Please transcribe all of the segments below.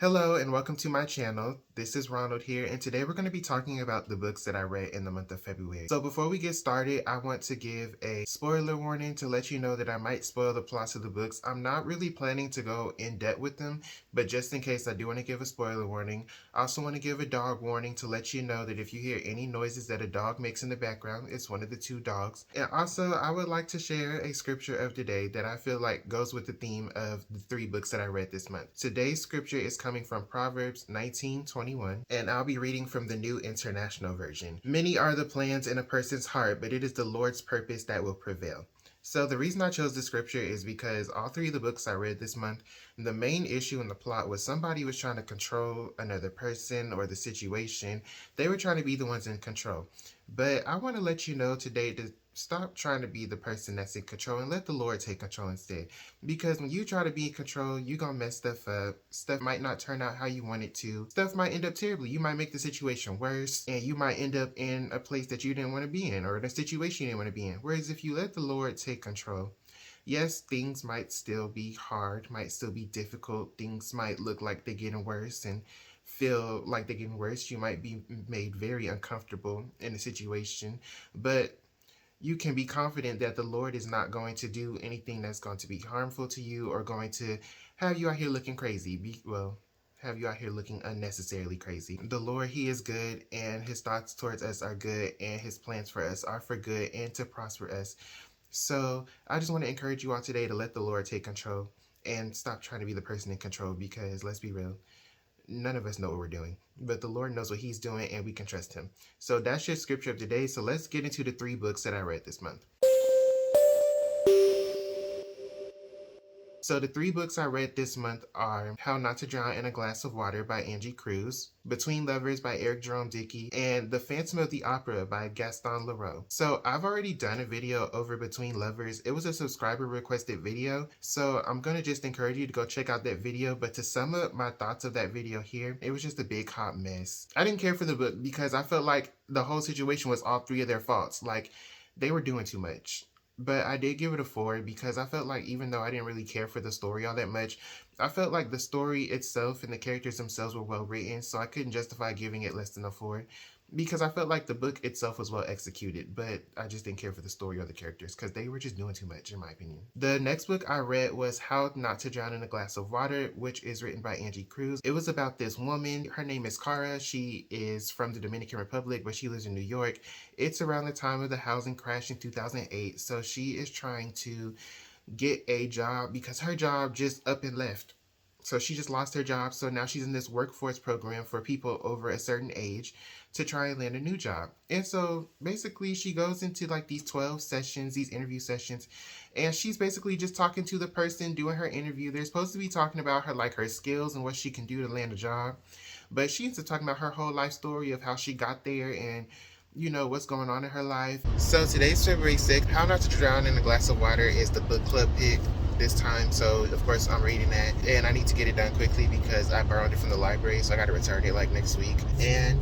Hello and welcome to my channel. This is Ronald here, and today we're going to be talking about the books that I read in the month of February. So before we get started, I want to give a spoiler warning to let you know that I might spoil the plots of the books. I'm not really planning to go in depth with them, but just in case, I do want to give a spoiler warning. I also want to give a dog warning to let you know that if you hear any noises that a dog makes in the background, it's one of the two dogs. And also, I would like to share a scripture of the day that I feel like goes with the theme of the 3 books that I read this month. Today's scripture is coming from Proverbs 19:21, and I'll be reading from the New International Version. Many are the plans in a person's heart, but it is the Lord's purpose that will prevail. So the reason I chose the scripture is because all 3 of the books I read this month, the main issue in the plot was somebody was trying to control another person or the situation. They were trying to be the ones in control. But I want to let you know today to stop trying to be the person that's in control and let the Lord take control instead. Because when you try to be in control, you're going to mess stuff up. Stuff might not turn out how you want it to. Stuff might end up terribly. You might make the situation worse, and you might end up in a place that you didn't want to be in, or in a situation you didn't want to be in. Whereas if you let the Lord take control, yes, things might still be hard, might still be difficult. Things might look like they're getting worse and feel like they're getting worse. You might be made very uncomfortable in a situation, but you can be confident that the Lord is not going to do anything that's going to be harmful to you or going to have you out here looking crazy. Have you out here looking unnecessarily crazy. The Lord, He is good, and His thoughts towards us are good, and His plans for us are for good and to prosper us. So I just want to encourage you all today to let the Lord take control and stop trying to be the person in control, because let's be real, none of us know what we're doing, but the Lord knows what He's doing, and we can trust Him. So that's your scripture of today. So let's get into the 3 books that I read this month. So the 3 books I read this month are How Not to Drown in a Glass of Water by Angie Cruz, Between Lovers by Eric Jerome Dickey, and The Phantom of the Opera by Gaston Leroux. So I've already done a video over Between Lovers. It was a subscriber requested video, so I'm going to just encourage you to go check out that video. But to sum up my thoughts of that video here, it was just a big hot mess. I didn't care for the book because I felt like the whole situation was all 3 of their faults. Like, they were doing too much. But I did give it a 4 because I felt like, even though I didn't really care for the story all that much, I felt like the story itself and the characters themselves were well written, so I couldn't justify giving it less than a 4 because I felt like the book itself was well executed, but I just didn't care for the story or the characters because they were just doing too much, in my opinion. The next book I read was How Not to Drown in a Glass of Water, which is written by Angie Cruz. It was about this woman. Her name is Cara. She is from the Dominican Republic, but she lives in New York. It's around the time of the housing crash in 2008, so she is trying to get a job because her job just up and left. So she just lost her job. So now she's in this workforce program for people over a certain age to try and land a new job. And so basically she goes into like these 12 sessions, these interview sessions, and she's basically just talking to the person doing her interview. They're supposed to be talking about her, like her skills and what she can do to land a job. But she ends up talking about her whole life story of how she got there and what's going on in her life. So today's February 6th. How Not to Drown in a Glass of Water is the book club pick this time. So of course I'm reading that, and I need to get it done quickly because I borrowed it from the library, so I got to return it like next week. And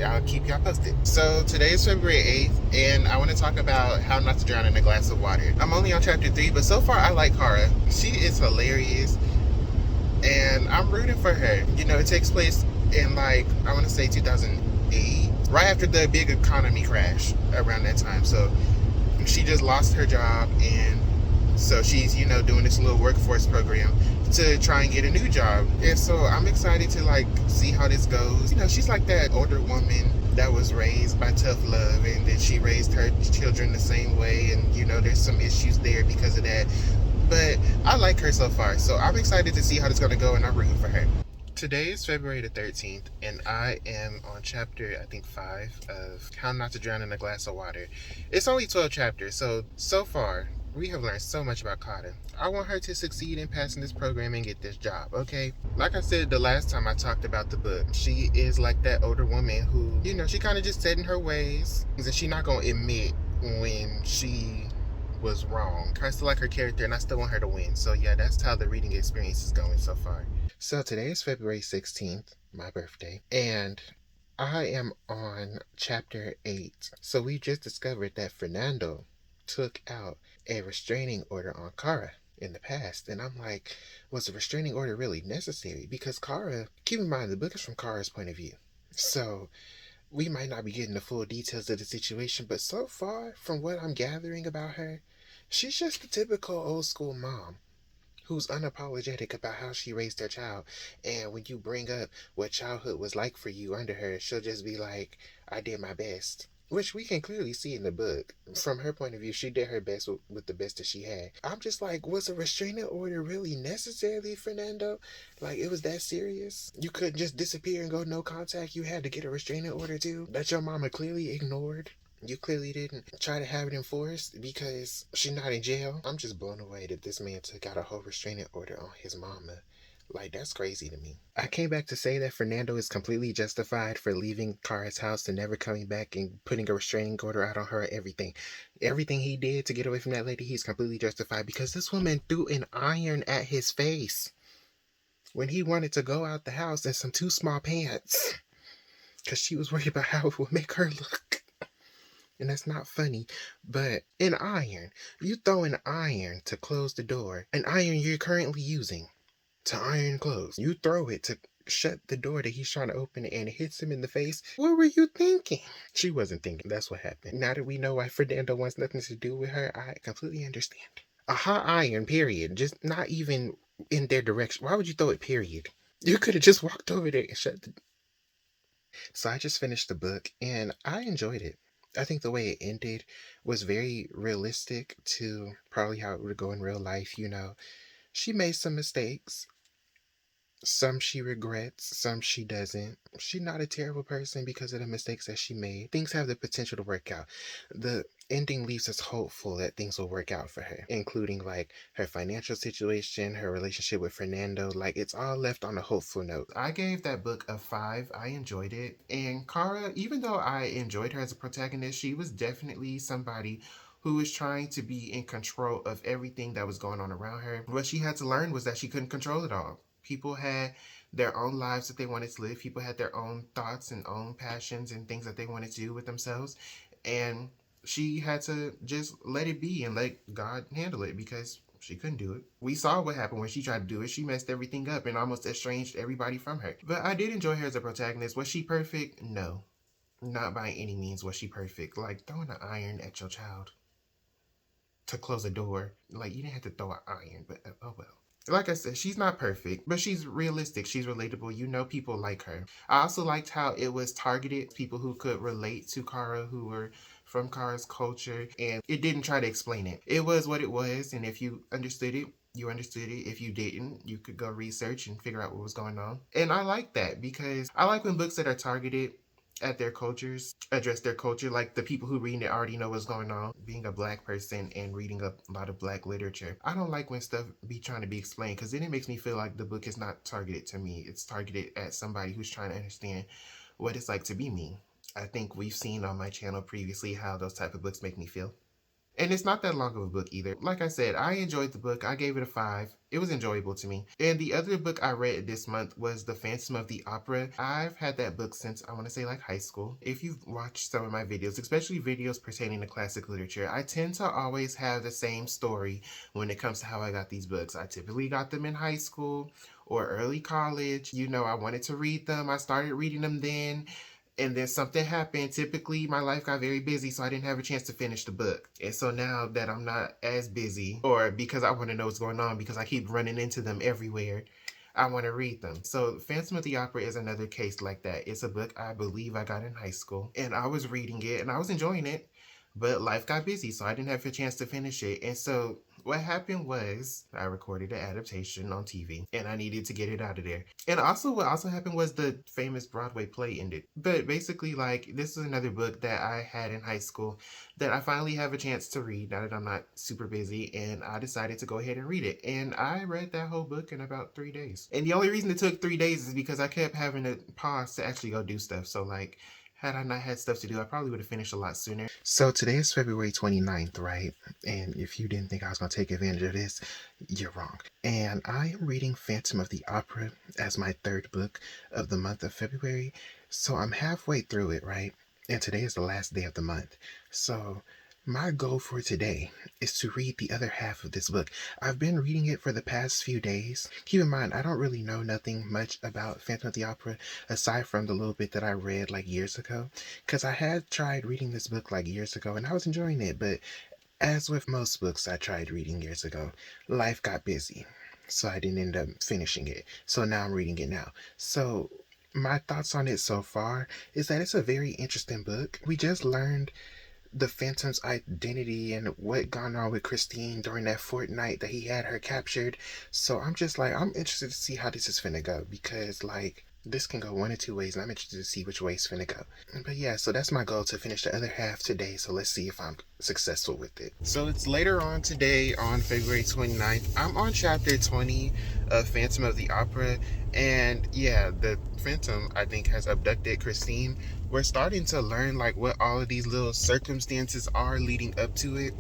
I'll keep y'all posted. So today is February 8th, and I want to talk about How Not to Drown in a Glass of Water. I'm only on chapter 3, but so far I like Cara. She is hilarious, and I'm rooting for her. It takes place in, like, I want to say 2008, right after the big economy crash, around that time. So she just lost her job, and so she's doing this little workforce program to try and get a new job. And so I'm excited to like see how this goes. She's like that older woman that was raised by tough love, and then she raised her children the same way, and there's some issues there because of that. But I like her so far, so I'm excited to see how this is going to go, and I'm rooting for her. Today is February the 13th, and I am on chapter, I think, 5 of How Not to Drown in a Glass of Water. It's only 12 chapters, so far, we have learned so much about Carter. I want her to succeed in passing this program and get this job, okay? Like I said the last time I talked about the book, she is like that older woman who, she kind of just set in her ways, and she's not going to admit when she was wrong. I still like her character, and I still want her to win. So yeah, that's how the reading experience is going so far. So today is February 16th, my birthday, and I am on chapter 8. So we just discovered that Fernando took out a restraining order on Cara. in the past. And I'm like, was a restraining order really necessary? Because Kara, keep in mind, the book is from Kara's point of view. So we might not be getting the full details of the situation, but so far, from what I'm gathering about her, she's just the typical old school mom who's unapologetic about how she raised her child. And when you bring up what childhood was like for you under her, she'll just be like, I did my best. Which we can clearly see in the book. From her point of view, she did her best with the best that she had. I'm just like, was a restraining order really necessary, Fernando? Like, it was that serious? You couldn't just disappear and go no contact? You had to get a restraining order too? That your mama clearly ignored? You clearly didn't try to have it enforced because she's not in jail. I'm just blown away that this man took out a whole restraining order on his mama. Like, that's crazy to me. I came back to say that Fernando is completely justified for leaving Kara's house and never coming back and putting a restraining order out on her, everything. Everything he did to get away from that lady, he's completely justified because this woman threw an iron at his face when he wanted to go out the house in some too small pants because she was worried about how it would make her look. And that's not funny, but an iron. You throw an iron to close the door, an iron you're currently using to iron clothes. You throw it to shut the door that he's trying to open and it hits him in the face. What were you thinking? She wasn't thinking. That's what happened. Now that we know why Fernando wants nothing to do with her, I completely understand. A hot iron, period. Just not even in their direction. Why would you throw it, period? You could have just walked over there and shut the... So I just finished the book and I enjoyed it. I think the way it ended was very realistic to probably how it would go in real life. You know, she made some mistakes. Some she regrets, some she doesn't. She's not a terrible person because of the mistakes that she made. Things have the potential to work out. The ending leaves us hopeful that things will work out for her, including like her financial situation, her relationship with Fernando. Like, it's all left on a hopeful note. I gave that book a 5. I enjoyed it. And Kara, even though I enjoyed her as a protagonist, she was definitely somebody who was trying to be in control of everything that was going on around her. What she had to learn was that she couldn't control it all. People had their own lives that they wanted to live. People had their own thoughts and own passions and things that they wanted to do with themselves. And she had to just let it be and let God handle it because she couldn't do it. We saw what happened when she tried to do it. She messed everything up and almost estranged everybody from her. But I did enjoy her as a protagonist. Was she perfect? No. Not by any means was she perfect. Like throwing an iron at your child to close a door. Like, you didn't have to throw an iron, but oh well. Like I said, she's not perfect, but she's realistic. She's relatable. You know, people like her. I also liked how it was targeted people who could relate to Kara, who were from Kara's culture, and it didn't try to explain it. It was what it was, and if you understood it, you understood it. If you didn't, you could go research and figure out what was going on. And I like that because I like when books that are targeted at their cultures address their culture. Like, the people who read it already know what's going on. Being a black person and reading a lot of black literature, I don't like when stuff be trying to be explained because then it makes me feel like the book is not targeted to me. It's targeted at somebody who's trying to understand what it's like to be me. I think we've seen on my channel previously how those type of books make me feel. And it's not that long of a book either. Like I said, I enjoyed the book. I gave it a 5. It was enjoyable to me. And the other book I read this month was The Phantom of the Opera. I've had that book since, I want to say, like high school. If you've watched some of my videos, especially videos pertaining to classic literature, I tend to always have the same story when it comes to how I got these books. I typically got them in high school or early college. You know, I wanted to read them. I started reading them then. And then something happened. Typically, my life got very busy, so I didn't have a chance to finish the book. And so now that I'm not as busy, or because I want to know what's going on, because I keep running into them everywhere, I want to read them. So Phantom of the Opera is another case like that. It's a book I believe I got in high school, and I was reading it, and I was enjoying it, but life got busy, so I didn't have a chance to finish it. And so what happened was I recorded an adaptation on TV and I needed to get it out of there. And also what also happened was the famous Broadway play ended. But basically, like, this is another book that I had in high school that I finally have a chance to read now that I'm not super busy, and I decided to go ahead and read it. And I read that whole book in about 3 days. And the only reason it took 3 days is because I kept having to pause to actually go do stuff. So like, had I not had stuff to do, I probably would have finished a lot sooner. So today is February 29th, right? And if you didn't think I was going to take advantage of this, you're wrong. And I am reading Phantom of the Opera as my 3rd book of the month of February. So I'm halfway through it, right? And today is the last day of the month. So My goal for today is to read the other half of this book. I've been reading it for the past few days. Keep in mind, I don't really know nothing much about Phantom of the Opera aside from the little bit that I read like years ago. Because I had tried reading this book like years ago and I was enjoying it, but as with most books I tried reading years ago, life got busy. So I didn't end up finishing it. So now I'm reading it now. So my thoughts on it so far is that it's a very interesting book. We just learned the Phantom's identity and what gone on with Christine during that fortnight that he had her captured. So I'm just like, I'm interested to see how this is finna go because like this can go one or two ways and I'm interested to see which way it's finna go. But yeah, so that's my goal, to finish the other half today. So let's see if I'm successful with it. So it's later on today on February 29th. I'm on chapter 20 of Phantom of the Opera. And yeah, the Phantom, I think, has abducted Christine. We're starting to learn like what all of these little circumstances are leading up to it.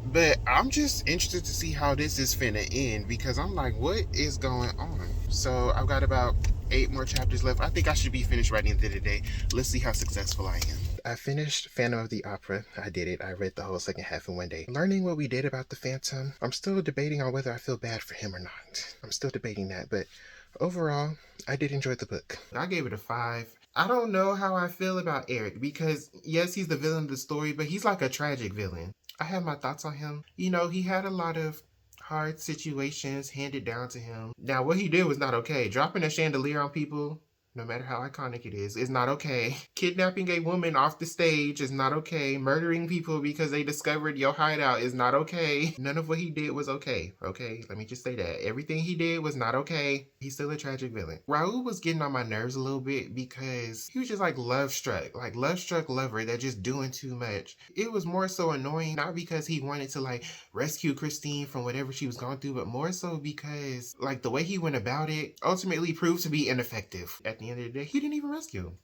But I'm just interested to see how this is finna end because I'm like, what is going on? So I've got about 8 more chapters left. I think I should be finished by the end of the day. Let's see how successful I am. I finished Phantom of the Opera. I did it. I read the whole second half in one day. Learning what we did about the Phantom, I'm still debating on whether I feel bad for him or not. I'm still debating that, but overall, I did enjoy the book. I gave it a 5. I don't know how I feel about Eric because, yes, he's the villain of the story, but he's like a tragic villain. I have my thoughts on him. You know, he had a lot of hard situations handed down to him. Now, what he did was not okay. Dropping a chandelier on people, no matter how iconic it is not okay. Kidnapping a woman off the stage is not okay. Murdering people because they discovered your hideout is not okay. None of what he did was okay. Okay, let me just say that. Everything he did was not okay. He's still a tragic villain. Raoul was getting on my nerves a little bit because he was just like love struck lover that just doing too much. It was more so annoying, not because he wanted to like rescue Christine from whatever she was going through, but more so because like the way he went about it ultimately proved to be ineffective. At the end of the day, he didn't even rescue him.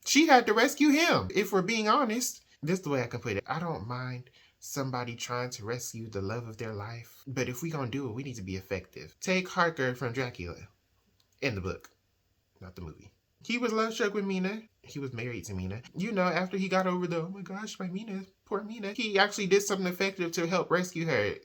She had to rescue him, if we're being honest. This is the way I can put it. I don't mind somebody trying to rescue the love of their life, but if we gonna do it, we need to be effective. Take Harker from Dracula in the book, not the movie. He was love struck with Mina. He was married to Mina. You know, after he got over the, oh my gosh, my Mina, poor Mina, he actually did something effective to help rescue her.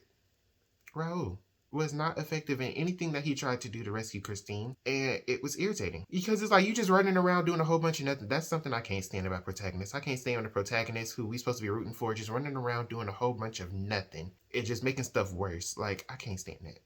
Raoul was not effective in anything that he tried to do to rescue Christine, and it was irritating because it's like you just running around doing a whole bunch of nothing. That's something I can't stand about protagonists. I can't stand the protagonist who we supposed to be rooting for just running around doing a whole bunch of nothing and just making stuff worse. Like, I can't stand that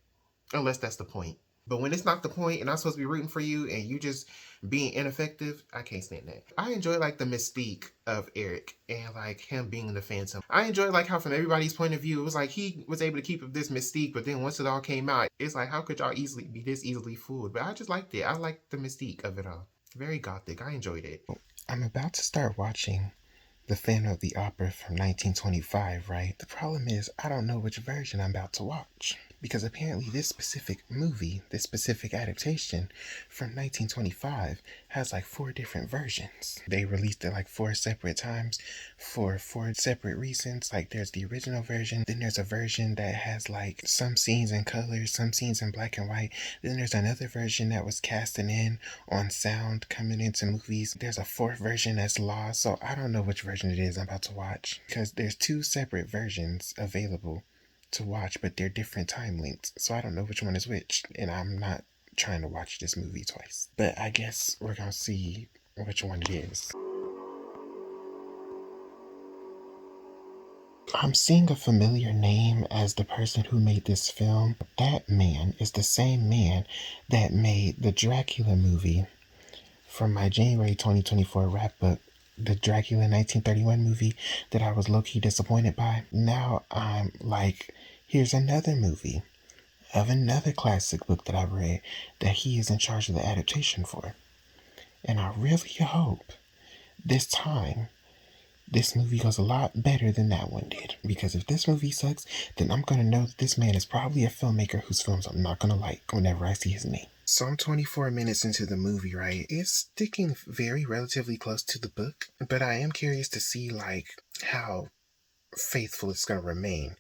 unless that's the point. But when it's not the point and I'm supposed to be rooting for you and you just being ineffective, I can't stand that. I enjoy like the mystique of Eric and like him being the Phantom. I enjoy like how from everybody's point of view, it was like he was able to keep up this mystique, but then once it all came out, it's like how could y'all easily be this easily fooled? But I just liked it. I liked the mystique of it all. Very gothic. I enjoyed it. I'm about to start watching the Phantom of the Opera from 1925, right? The problem is I don't know which version I'm about to watch. Because apparently this specific movie, this specific adaptation from 1925 has like 4 different versions. They released it like 4 separate times for 4 separate reasons. Like there's the original version, then there's a version that has like some scenes in color, some scenes in black and white. Then there's another version that was casting in on sound coming into movies. There's a 4th version that's lost. So I don't know which version it is I'm about to watch because there's 2 separate versions available to watch, but they're different time lengths, so I don't know which one is which, and I'm not trying to watch this movie twice. But I guess we're gonna see which one it is. I'm seeing a familiar name as the person who made this film. That man is the same man that made the Dracula movie from my January 2024 wrap book, the Dracula 1931 movie that I was low-key disappointed by. Now I'm like, here's another movie of another classic book that I've read that he is in charge of the adaptation for. And I really hope this time this movie goes a lot better than that one did. Because if this movie sucks, then I'm going to know that this man is probably a filmmaker whose films I'm not going to like whenever I see his name. So I'm 24 minutes into the movie, right? It's sticking very relatively close to the book, but I am curious to see like how faithful it's going to remain,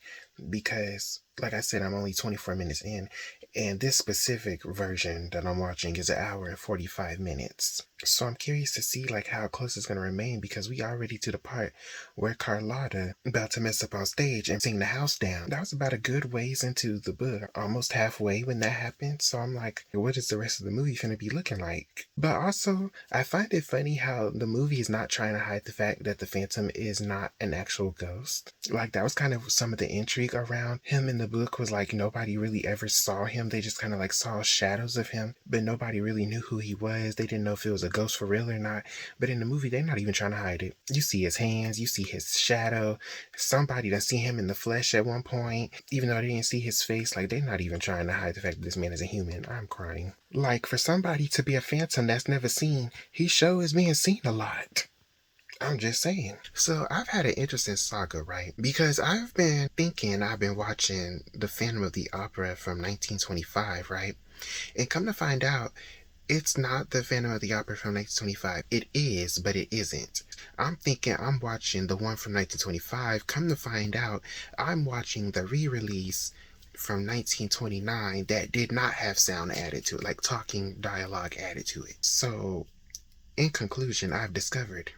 because like I said, I'm only 24 minutes in, and this specific version that I'm watching is an hour and 45 minutes. So I'm curious to see like how close it's gonna remain, because we already to the part where Carlotta about to mess up on stage and sing the house down. That was about a good ways into the book, almost halfway when that happened. So I'm like, what is the rest of the movie gonna be looking like? But also, I find it funny how the movie is not trying to hide the fact that the Phantom is not an actual ghost. Like, that was kind of some of the intrigue around him in the book, was like nobody really ever saw him. They just kind of like saw shadows of him, but nobody really knew who he was. They didn't know if it was a ghost for real or not. But in the movie, they're not even trying to hide it. You see his hands, you see his shadow. Somebody done see him in the flesh at one point, even though they didn't see his face. Like, they're not even trying to hide the fact that this man is a human. I'm crying. Like, for somebody to be a phantom that's never seen, he sure is being seen a lot. I'm just saying. So I've had an interesting saga, right? Because I've been thinking, I've been watching The Phantom of the Opera from 1925, right? And come to find out, it's not The Phantom of the Opera from 1925. It is, but it isn't. I'm thinking I'm watching the one from 1925. Come to find out, I'm watching the re-release from 1929 that did not have sound added to it, like talking dialogue added to it. So, in conclusion, I've discovered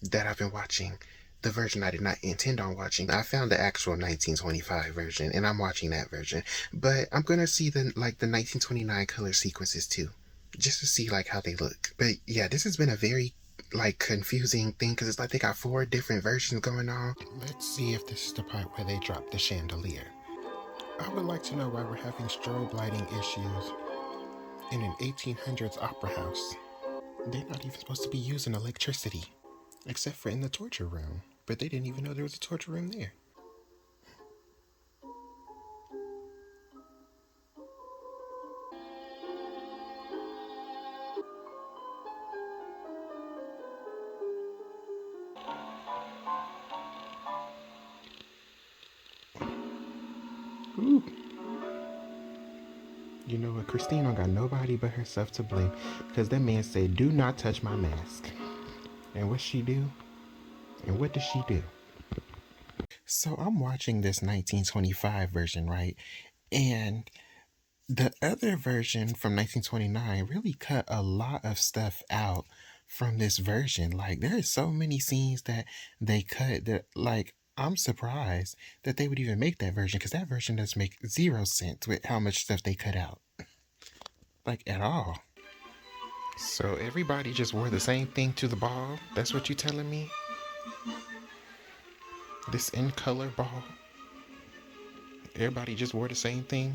that I've been watching the version I did not intend on watching. I found the actual 1925 version and I'm watching that version. But I'm gonna see the 1929 color sequences too, just to see like how they look. But yeah, this has been a very like confusing thing, because it's like they got 4 different versions going on. Let's see if this is the part where they drop the chandelier. I would like to know why we're having strobe lighting issues in an 1800s opera house. They're not even supposed to be using electricity, except for in the torture room. But they didn't even know there was a torture room there. Ooh. You know what? Christine don't got nobody but herself to blame, because that man said, "Do not touch my mask." And what she do? And what does she do? So I'm watching this 1925 version, right? And the other version from 1929 really cut a lot of stuff out from this version. Like, there are so many scenes that they cut that, like, I'm surprised that they would even make that version, because that version does make zero sense with how much stuff they cut out. Like, at all. So everybody just wore the same thing to the ball? That's what you telling me? This in color ball? Everybody just wore the same thing?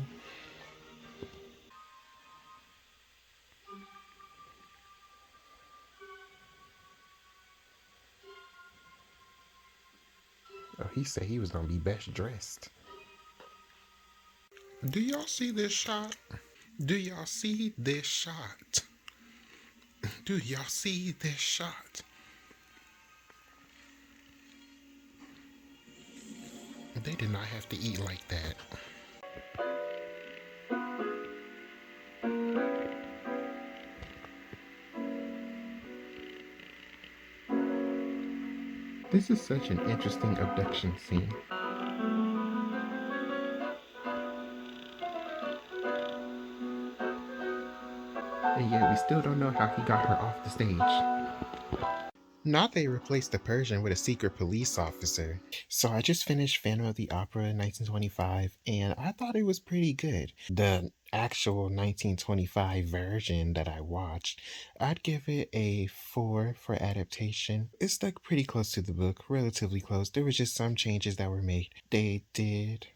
Oh, he said he was gonna be best dressed. Do y'all see this shot? Do y'all see this shot? Do y'all see this shot? They did not have to eat like that. This is such an interesting abduction scene. And yet we still don't know how he got her off the stage. Now they replaced the Persian with a secret police officer. So I just finished Phantom of the Opera in 1925, and I thought it was pretty good. The actual 1925 version that I watched, I'd give it a 4 for adaptation. It stuck pretty close to the book, relatively close. There was just some changes that were made. They did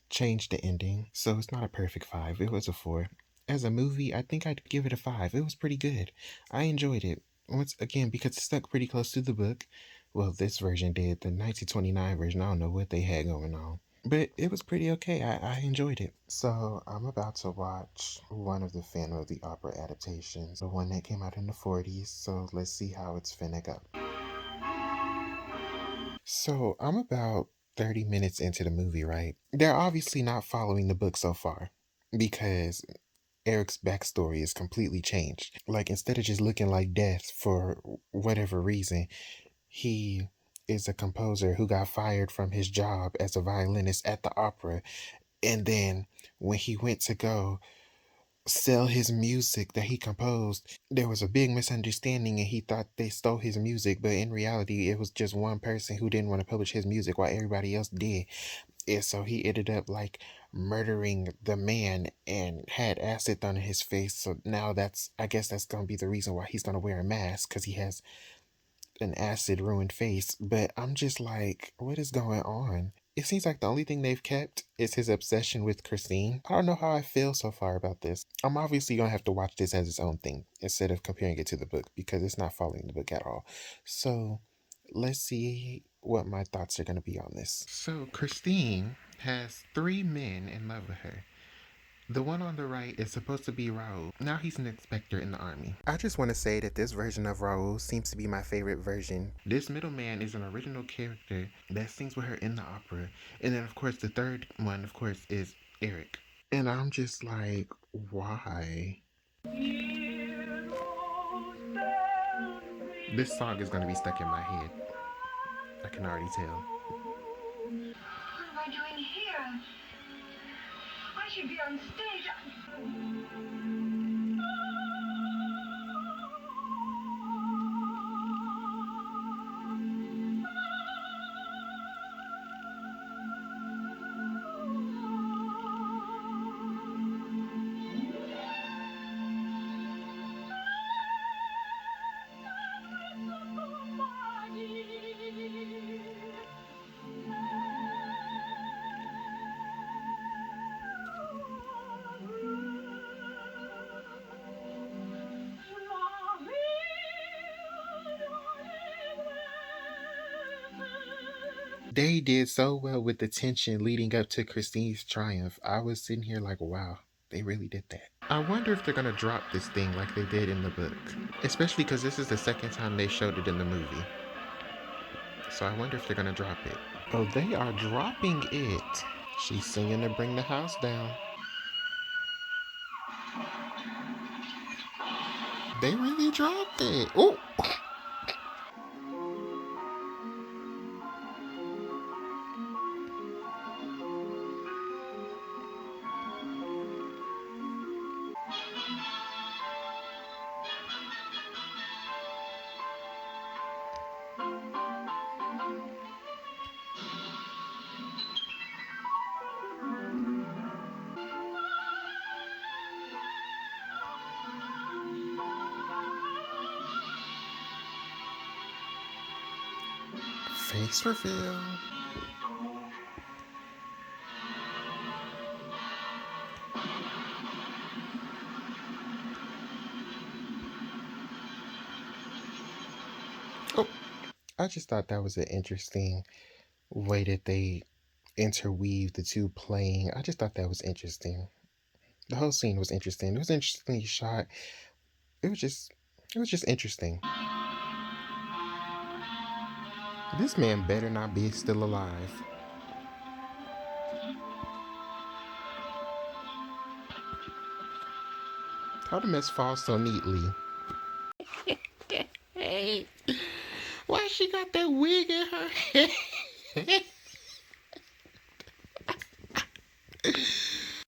change the ending, so it's not a perfect 5. It was a 4. As a movie, I think I'd give it a 5. It was pretty good. I enjoyed it. Once again, because it stuck pretty close to the book. Well, this version did. The 1929 version, I don't know what they had going on. But it was pretty okay. I enjoyed it. So I'm about to watch one of the Phantom of the Opera adaptations, the one that came out in the 40s. So let's see how it's finna go. So I'm about 30 minutes into the movie, right? They're obviously not following the book so far, because Eric's backstory is completely changed. Like, instead of just looking like death for whatever reason, he is a composer who got fired from his job as a violinist at the opera, And then when he went to go sell his music that he composed, there was a big misunderstanding and he thought they stole his music, but in reality, it was just one person who didn't want to publish his music while everybody else did. And so he ended up like murdering the man and had acid thrown in his face. So now I guess that's going to be the reason why he's going to wear a mask, because he has an acid ruined face. But I'm just like, what is going on? It seems like the only thing they've kept is his obsession with Christine. I don't know how I feel so far about this. I'm obviously going to have to watch this as its own thing instead of comparing it to the book because it's not following the book at all. So let's see what my thoughts are going to be on this. So Christine has three men in love with her. The one on the right is supposed to be Raoul. Now he's an inspector in the army. I just want to say that this version of Raoul seems to be my favorite version. This middleman is an original character that sings with her in the opera. And then, of course, the third one, of course, is Eric. And I'm just like, why? This song is going to be stuck in my head. I can already tell. What am I doing here? I should be on stage. They did so well with the tension leading up to Christine's triumph. I was sitting here like, wow, they really did that. I wonder if they're gonna drop this thing like they did in the book. Especially because this is the second time they showed it in the movie. So I wonder if they're gonna drop it. Oh, they are dropping it. She's singing to bring the house down. They really dropped it. Oh! Face reveal. Oh, I just thought that was an interesting way that they interweave the two playing. I just thought that was interesting. The whole scene was interesting. It was interestingly shot. It was just it was just interesting. This man better not be still alive. How the mess fall so neatly? Hey, why she got that wig in her head?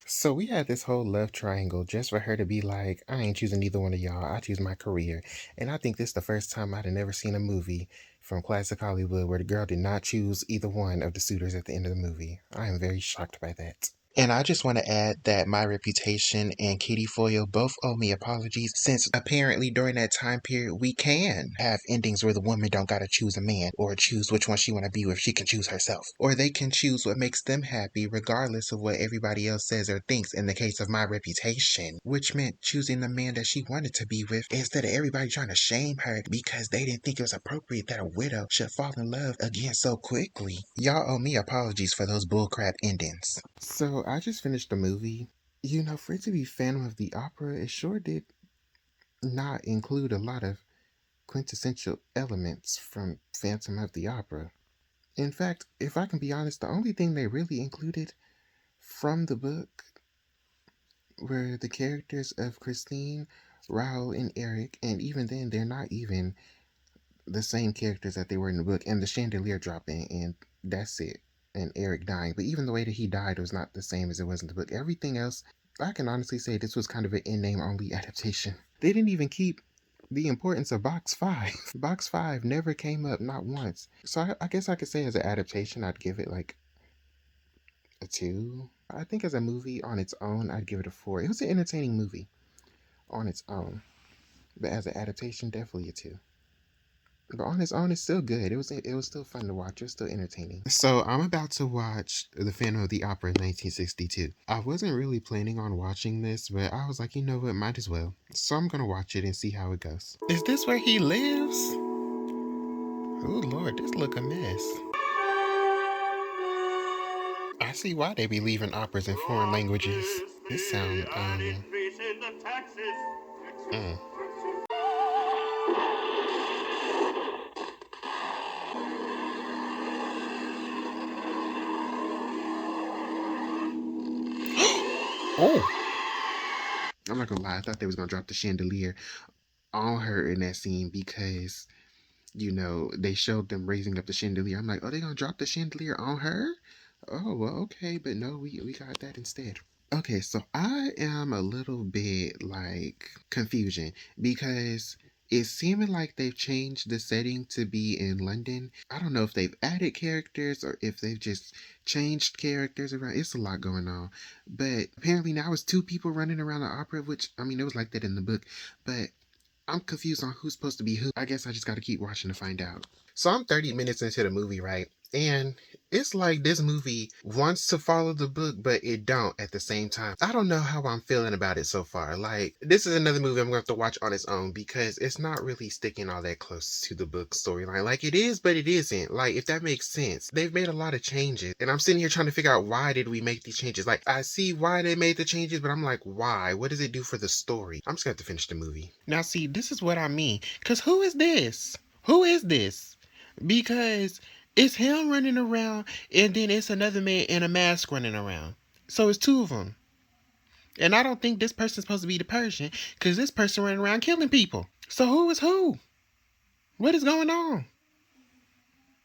So we had this whole love triangle just for her to be like, I ain't choosing neither one of y'all. I choose my career. And I think this is the first time I'd have never seen a movie from classic Hollywood where the girl did not choose either one of the suitors at the end of the movie. I am very shocked by that. And I just want to add that My Reputation and Katie Foyle both owe me apologies, since apparently during that time period we can have endings where the woman don't gotta choose a man or choose which one she want to be with. She can choose herself, or they can choose what makes them happy regardless of what everybody else says or thinks. In the case of My Reputation, which meant choosing the man that she wanted to be with instead of everybody trying to shame her because they didn't think it was appropriate that a widow should fall in love again so quickly. Y'all owe me apologies for those bullcrap endings. So I just finished the movie. You know, for it to be Phantom of the Opera, it sure did not include a lot of quintessential elements from Phantom of the Opera. In fact, if I can be honest, the only thing they really included from the book were the characters of Christine, Raoul, and Eric, and even then, they're not even the same characters that they were in the book, and the chandelier dropping, and that's it. and Eric dying. But even the way that he died was not the same as it was in the book. Everything else, I can honestly say this was kind of an in-name only adaptation. They didn't even keep the importance of Box 5. Box 5 never came up, not once. So I guess I could say as an adaptation, I'd give it like a 2. I think as a movie on its own, I'd give it a 4. It was an entertaining movie on its own. But as an adaptation, definitely a 2. But on its own, it's still good. It was still fun to watch. It was still entertaining. So I'm about to watch The Phantom of the Opera in 1962. I wasn't really planning on watching this, but I was like, you know what, might as well. So I'm gonna watch it and see how it goes. Is this where he lives? Oh Lord, this look a mess. I see why they be leaving operas in foreign languages. This sound mm. Oh, I'm not gonna lie. I thought they was gonna drop the chandelier on her in that scene because they showed them raising up the chandelier. I'm like, oh, they gonna drop the chandelier on her? Oh, well, okay, but no, we got that instead. Okay, so I am a little bit like confusion because it's seeming like they've changed the setting to be in London. I don't know if they've added characters or if they've just changed characters around. It's a lot going on. But apparently now it's two people running around the opera, which, I mean, it was like that in the book. But I'm confused on who's supposed to be who. I guess I just got to keep watching to find out. So I'm 30 minutes into the movie, right? And it's like this movie wants to follow the book, but it don't at the same time. I don't know how I'm feeling about it so far. Like, this is another movie I'm going to have to watch on its own because it's not really sticking all that close to the book storyline. Like, it is, but it isn't. Like, if that makes sense. They've made a lot of changes. And I'm sitting here trying to figure out why did we make these changes. Like, I see why they made the changes, but I'm like, why? What does it do for the story? I'm just going to have to finish the movie. Now, see, this is what I mean. Because who is this? Who is this? Because it's him running around, and then it's another man in a mask running around. So it's two of them. And I don't think this person's supposed to be the Persian, because this person running around killing people. So who is who? What is going on?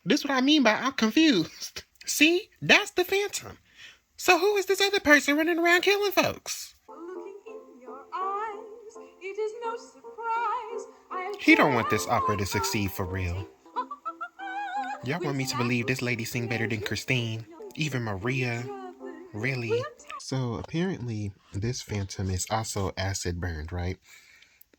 This is what I mean by I'm confused. See? That's the Phantom. So who is this other person running around killing folks? Looking in your eyes, it is no surprise. He don't want this opera to succeed for real. Y'all want me to believe this lady sing better than Christine? Even Maria? Really? So apparently this Phantom is also acid burned, right?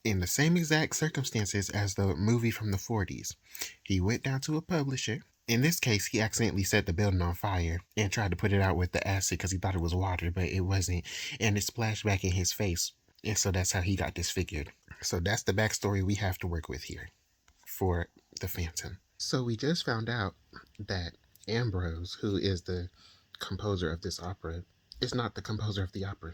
In the same exact circumstances as the movie from the 40s. He went down to a publisher. In this case, he accidentally set the building on fire and tried to put it out with the acid because he thought it was water, but it wasn't. And it splashed back in his face. And so that's how he got disfigured. So that's the backstory we have to work with here for the Phantom. So we just found out that Ambrose, who is the composer of this opera, is not the composer of the opera.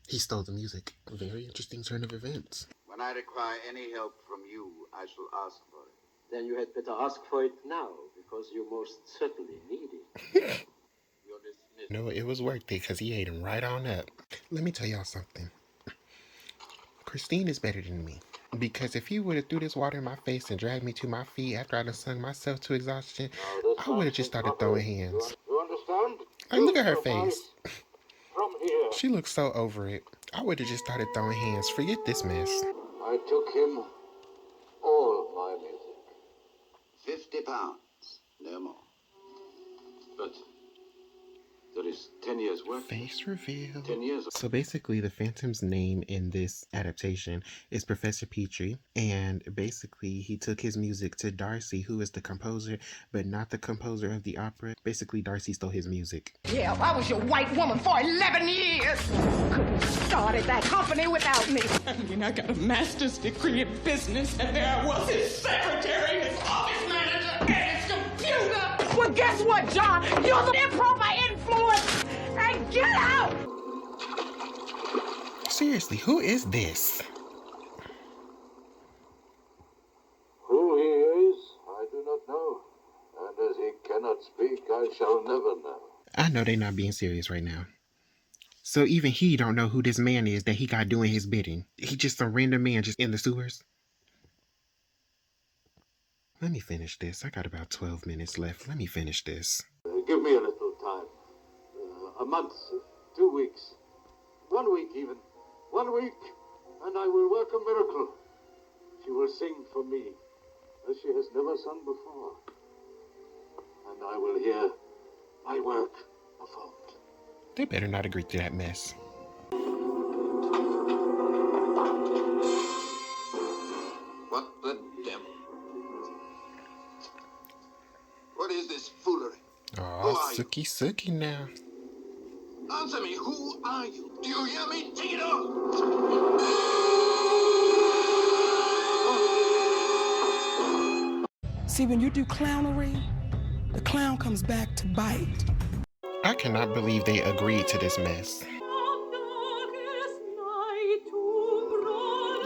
He stole the music. A very interesting turn of events. When I require any help from you, I shall ask for it. Then you had better ask for it now, because you most certainly need it. You're dismissed. No, it was worth it because he ate him right on up. Let me tell y'all something. Christine is better than me. Because if he would have threw this water in my face and dragged me to my feet after I'd have sung myself to exhaustion, I would have just started throwing hands. You understand? Like, look at her face. From here. She looks so over it. I would have just started throwing hands. Forget this mess. I took him all my music. £50, no more. But there is 10 years work. Face reveal. 10 years. So basically, the Phantom's name in this adaptation is Professor Petrie, and basically he took his music to Darcy, who is the composer, but not the composer of the opera. Basically, Darcy stole his music. Yeah, I was your white woman for 11 years. Couldn't have started that company without me. I mean, I got a master's degree in business, and there I was, his secretary, his office manager, and his computer. Well, guess what, John? You're the improper influence. And get out! Seriously, who is this? Who he is, I do not know. And as he cannot speak, I shall never know. I know they're not being serious right now. So even he don't know who this man is that he got doing his bidding. He just some random man just in the sewers. Let me finish this. I got about 12 minutes left. Let me finish this. Give me a little month, 2 weeks, 1 week even. 1 week, and I will work a miracle. She will sing for me, as she has never sung before. And I will hear my work performed. They better not agree to that mess. What the devil? What is this foolery? Oh, Suki now. Answer me, who are you? Do you hear me? Take it off! See, when you do clownery, the clown comes back to bite. I cannot believe they agreed to this mess.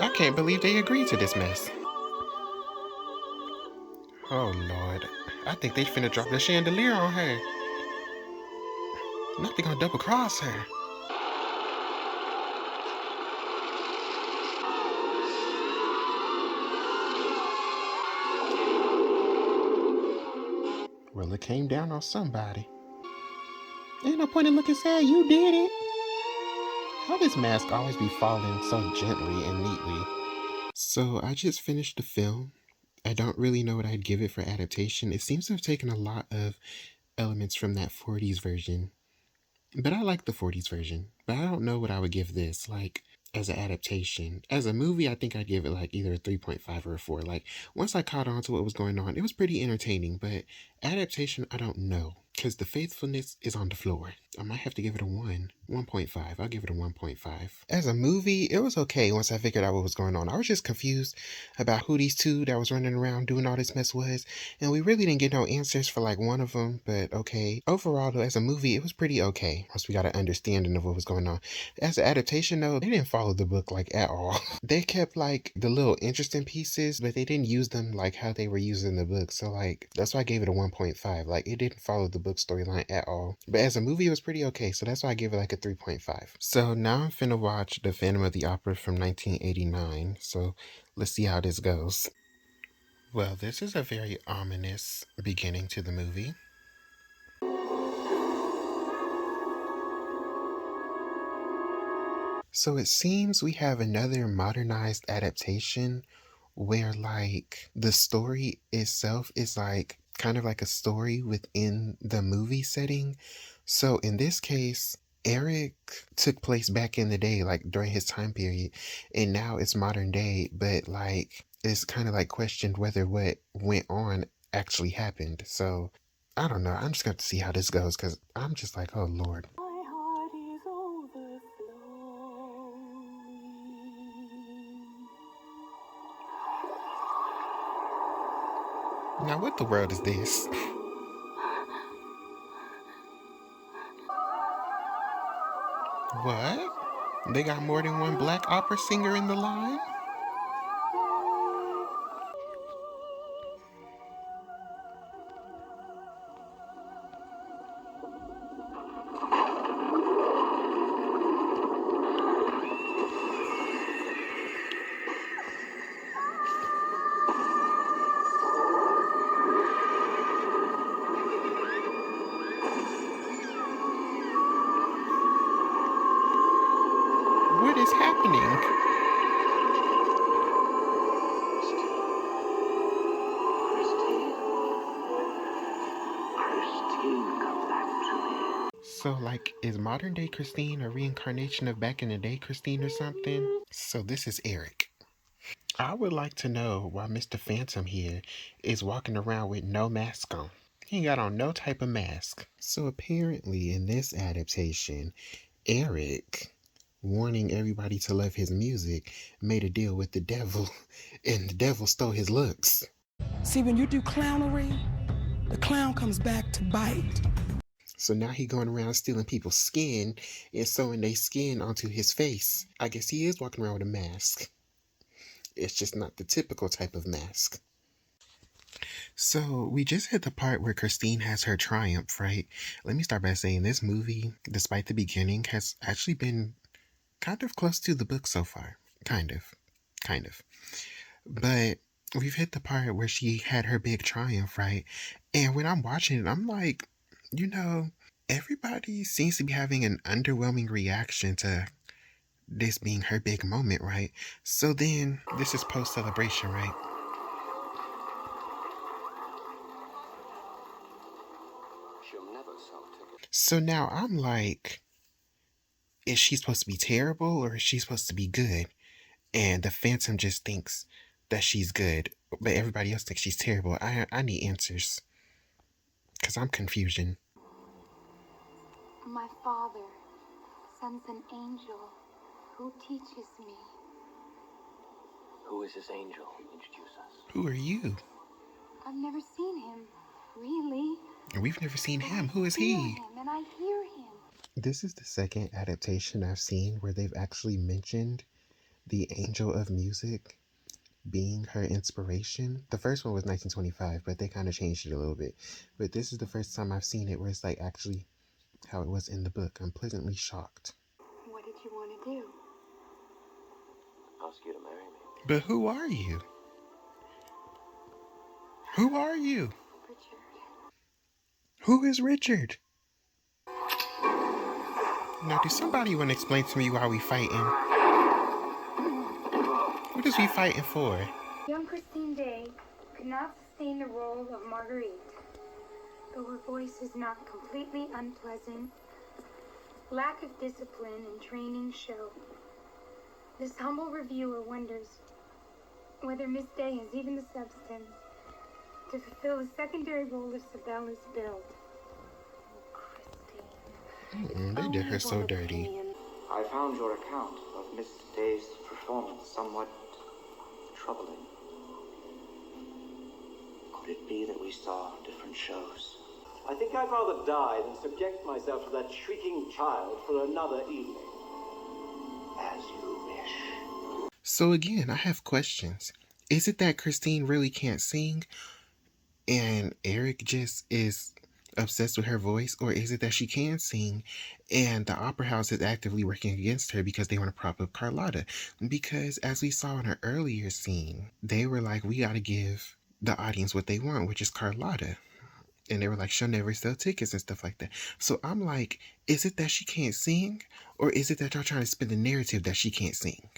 I can't believe they agreed to this mess. Oh, Lord. I think they finna drop the chandelier on her. Not they gonna double cross her. Well, it came down on somebody. Ain't no point in looking sad. You did it. How does mask always be falling so gently and neatly? So I just finished the film. I don't really know what I'd give it for adaptation. It seems to have taken a lot of elements from that 40s version. But I like the 40s version. But I don't know what I would give this, like, as an adaptation. As a movie, I think I'd give it, like, either a 3.5 or a 4. Like, once I caught on to what was going on, it was pretty entertaining. But adaptation, I don't know. Because the faithfulness is on the floor. I might have to give it a 1. 1.5. I'll give it a 1.5. As a movie, it was okay once I figured out what was going on. I was just confused about who these two that was running around doing all this mess was. And we really didn't get no answers for like one of them, but okay. Overall, though, as a movie, it was pretty okay. Once we got an understanding of what was going on. As an adaptation, though, they didn't follow the book like at all. They kept like the little interesting pieces, but they didn't use them like how they were used in the book. So like, that's why I gave it a 1.5. Like, it didn't follow the book storyline at all. But as a movie, it was pretty okay. So that's why I gave it like a 3.5. So now I'm finna watch The Phantom of the Opera from 1989. So let's see how this goes. Well, this is a very ominous beginning to the movie. So it seems we have another modernized adaptation where like the story itself is like kind of like a story within the movie setting. So in this case, Eric took place back in the day, like during his time period, and now it's modern day, but like it's kind of like questioned whether what went on actually happened. So I don't know. I'm just going to see how this goes because I'm just like, oh Lord. My heart is overflowing. Now, what the world is this? What? They got more than one black opera singer in the line? What is happening? Christine, come back to me. So, like, is modern day Christine a reincarnation of back in the day Christine or something? So, this is Eric. I would like to know why Mr. Phantom here is walking around with no mask on. He ain't got on no type of mask. So, apparently, in this adaptation, Eric, warning everybody to love his music, made a deal with the devil, and the devil stole his looks. See, when you do clownery, the clown comes back to bite. So now he going around stealing people's skin and sewing their skin onto his face. I guess he is walking around with a mask. It's just not the typical type of mask. So we just hit the part where Christine has her triumph, right? Let me start by saying this movie, despite the beginning, has actually been kind of close to the book so far. Kind of. But we've hit the part where she had her big triumph, right? And when I'm watching it, I'm like, you know, Everybody seems to be having an underwhelming reaction to this being her big moment, right? So then, this is post celebration, right? She'll never sell tickets. So now I'm like, is she supposed to be terrible or is she supposed to be good? And the Phantom just thinks that she's good, but everybody else thinks she's terrible. I need answers because I'm confusion. My father sends an angel who teaches me. Who is this angel? Introduce us. Who are you? I've never seen him, really. We've never seen But him. I Who is feel he? him and I hear him. This is the second adaptation I've seen where they've actually mentioned the Angel of Music being her inspiration. The first one was 1925, but they kind of changed it a little bit. But this is the first time I've seen it where it's like actually how it was in the book. I'm pleasantly shocked. What did you want to do? Ask you to marry me. But who are you? Who are you? Richard. Who is Richard? Now, does somebody want to explain to me why we fighting? What is we fighting for? Young Christine Day could not sustain the role of Marguerite. Though her voice is not completely unpleasant, lack of discipline and training show. This humble reviewer wonders whether Miss Day has even the substance to fulfill the secondary role of Sabella's build. Oh, Christine. They did her so dirty. I found your account of Miss Day's performance somewhat troubling. Could it be that we saw different shows? I think I'd rather die than subject myself to that shrieking child for another evening. As you wish. So again, I have questions. Is it that Christine really can't sing and Eric just is obsessed with her voice? Or is it that she can sing and the opera house is actively working against her because they want to prop up Carlotta? Because as we saw in her earlier scene, they were like, we got to give the audience what they want, which is Carlotta. And they were like, she'll never sell tickets and stuff like that. So I'm like, is it that she can't sing? Or is it that y'all trying to spin the narrative that she can't sing?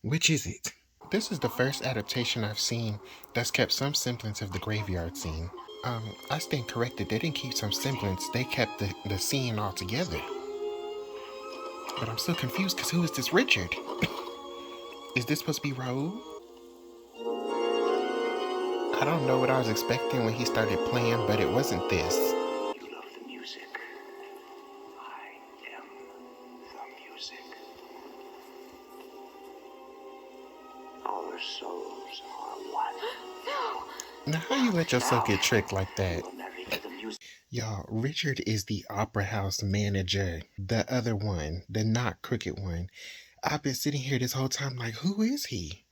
Which is it? This is the first adaptation I've seen that's kept some semblance of the graveyard scene. I stand corrected. They didn't keep some semblance. They kept the scene altogether. But I'm still confused because who is this Richard? Is this supposed to be Raoul? I don't know what I was expecting when he started playing, but it wasn't this. You love the music. I am the music. Our souls are one. Now, how you let yourself get tricked like that? We'll marry to the music. Y'all, Richard is the opera house manager. The other one, the not crooked one. I've been sitting here this whole time like, who is he?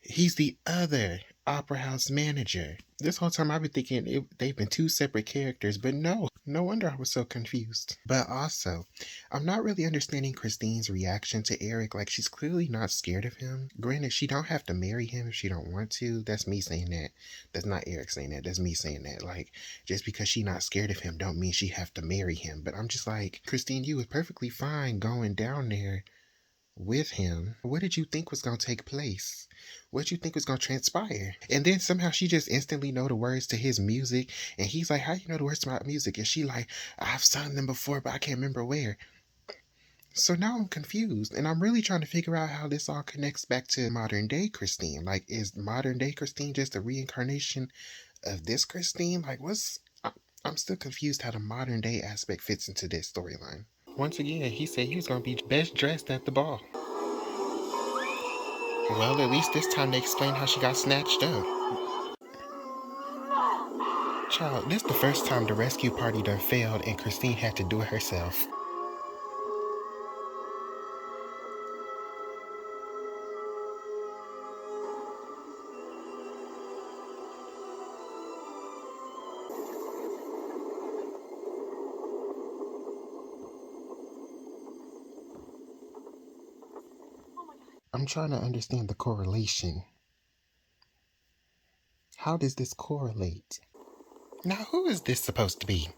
He's the other opera house manager. This whole time I've been thinking they've been two separate characters, but no wonder I was so confused. But also, I'm not really understanding Christine's reaction to Eric. Like, she's clearly not scared of him. Granted, she don't have to marry him if she don't want to. That's me saying that. That's not Eric saying that. That's me saying that. Like, just because she not scared of him don't mean she have to marry him. But I'm just like, Christine, you was perfectly fine going down there with him. What did you think was going to take place? What did you think was going to transpire? And then somehow she just instantly know the words to his music. And he's like, how you know the words to my music? And she like, I've sung them before, but I can't remember where. So now I'm confused. And I'm really trying to figure out how this all connects back to modern day Christine. Like, is modern day Christine just a reincarnation of this Christine? Like, I'm still confused how the modern day aspect fits into this storyline. Once again, he said he was going to be best dressed at the ball. Well, at least this time they explained how she got snatched up. Child, this is the first time the rescue party done failed and Christine had to do it herself. I'm trying to understand the correlation. How does this correlate? Now, who is this supposed to be?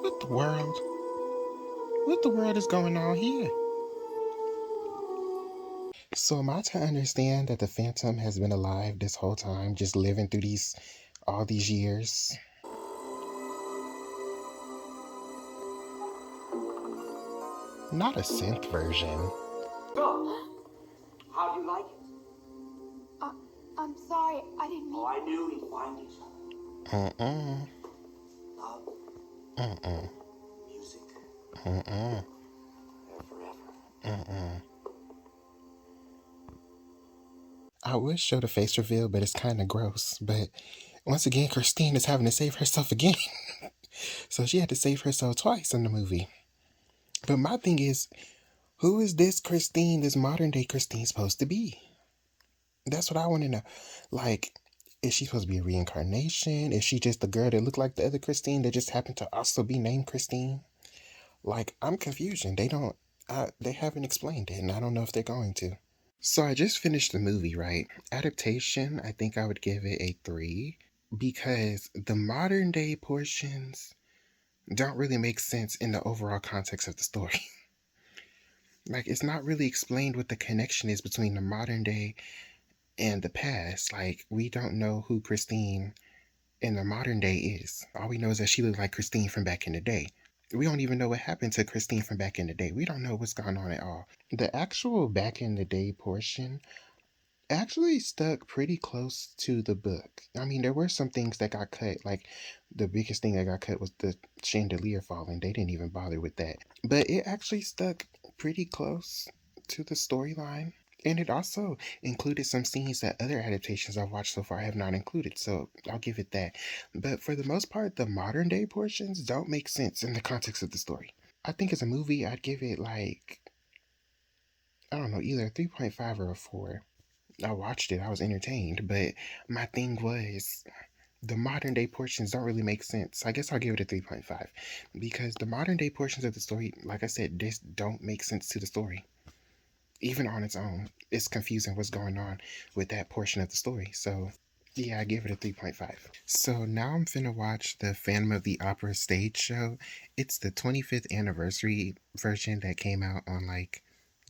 What the world? What the world is going on here? So am I to understand that the Phantom has been alive this whole time, just living through all these years? Not a synth version. So, how do you like it? I'm sorry, I didn't mean. Oh, I knew we'd find each other. Love, music, and forever. I would show the face reveal, but it's kind of gross. But once again, Christine is having to save herself again. So she had to save herself twice in the movie. But my thing is, who is this Christine, this modern day Christine, supposed to be? That's what I want to know. Like, is she supposed to be a reincarnation? Is she just the girl that looked like the other Christine that just happened to also be named Christine? Like, I'm confused. They haven't explained it, and I don't know if they're going to. So I just finished the movie, right? Adaptation, I think I would give it a 3 because the modern day portions don't really make sense in the overall context of the story. Like, it's not really explained what the connection is between the modern day and the past. Like, we don't know who Christine in the modern day is. All we know is that she looked like Christine from back in the day. We don't even know what happened to Christine from back in the day. We don't know what's going on at all. The actual back in the day portion actually stuck pretty close to the book. I mean, there were some things that got cut. Like, the biggest thing that got cut was the chandelier falling. They didn't even bother with that. But it actually stuck pretty close to the storyline. And it also included some scenes that other adaptations I've watched so far have not included, so I'll give it that. But for the most part, the modern day portions don't make sense in the context of the story. I think as a movie, I'd give it like, I don't know, either a 3.5 or a 4. I watched it, I was entertained, but my thing was the modern day portions don't really make sense. I guess I'll give it a 3.5 because the modern day portions of the story, like I said, just don't make sense to the story. Even on its own, it's confusing what's going on with that portion of the story. So, yeah, I give it a 3.5. So now I'm finna watch the Phantom of the Opera stage show. It's the 25th anniversary version that came out on like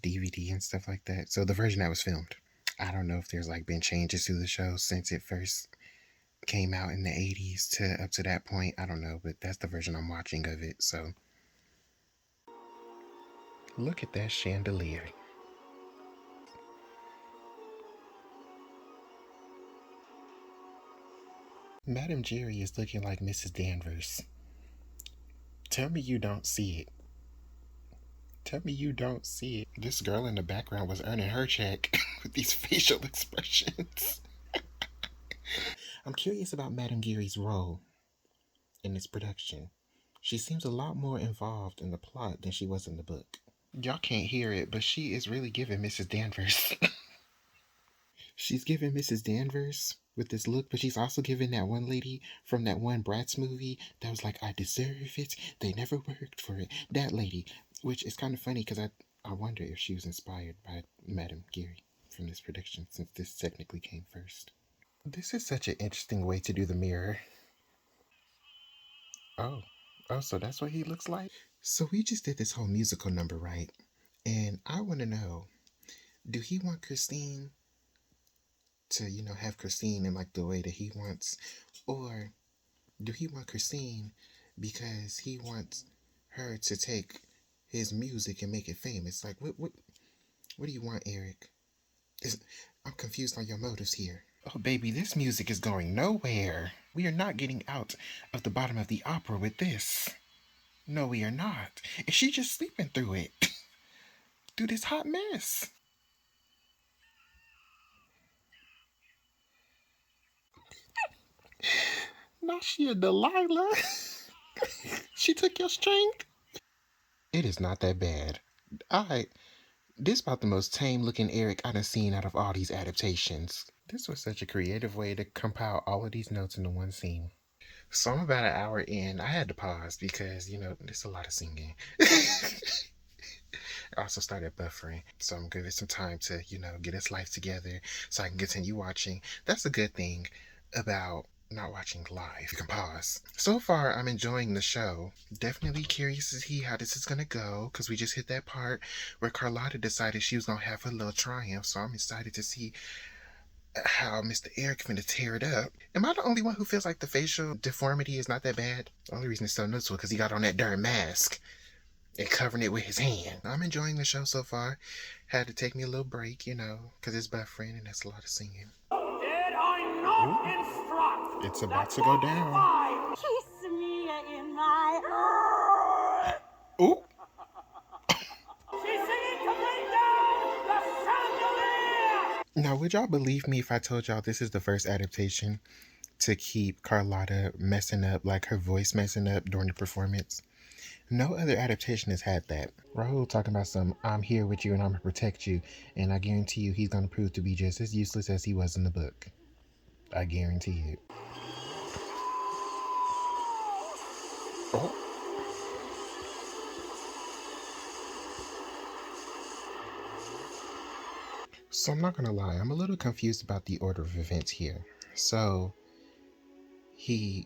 DVD and stuff like that. So the version that was filmed. I don't know if there's like been changes to the show since it first came out in the 80s to up to that point. I don't know, but that's the version I'm watching of it. So look at that chandelier. Madame Jerry is looking like Mrs. Danvers. Tell me you don't see it. Tell me you don't see it. This girl in the background was earning her check with these facial expressions. I'm curious about Madame Geary's role in this production. She seems a lot more involved in the plot than she was in the book. Y'all can't hear it, but she is really giving Mrs. Danvers. She's giving Mrs. Danvers with this look, but she's also giving that one lady from that one Bratz movie that was like, I deserve it. They never worked for it. That lady, which is kind of funny because I wonder if she was inspired by Madame Geary from this production since this technically came first. This is such an interesting way to do the mirror. Oh, so that's what he looks like? So we just did this whole musical number, right? And I want to know, do he want Christine to, have Christine in like the way that he wants? Or do he want Christine because he wants her to take his music and make it famous? Like, what do you want, Eric? I'm confused on your motives here. Oh, baby, this music is going nowhere. We are not getting out of the bottom of the opera with this. No, we are not. Is she just sleeping through it? Through this hot mess? Not she a Delilah. She took your strength. It is not that bad. This about the most tame looking Eric I done seen out of all these adaptations. This was such a creative way to compile all of these notes into one scene. So I'm about an hour in. I had to pause because, there's a lot of singing. I also started buffering. So I'm giving it some time to, get its life together so I can continue watching. That's a good thing about not watching live. You can pause. So far, I'm enjoying the show. Definitely curious to see how this is gonna go, because we just hit that part where Carlotta decided she was gonna have a little triumph, so I'm excited to see how Mr. Eric finna tear it up. Am I the only one who feels like the facial deformity is not that bad? The only reason it's so noticeable because he got on that darn mask and covering it with his hand. I'm enjoying the show so far. Had to take me a little break, because it's buffering and that's a lot of singing. Did I not instruct? It's about to go down. Kiss me in my... Ooh. She's singing to bring down the chandelier! Now, would y'all believe me if I told y'all this is the first adaptation to keep Carlotta messing up, like her voice messing up during the performance? No other adaptation has had that. Rahul talking about I'm here with you and I'm going to protect you, and I guarantee you he's going to prove to be just as useless as he was in the book. I guarantee it. Oh. So I'm not going to lie, I'm a little confused about the order of events here. So he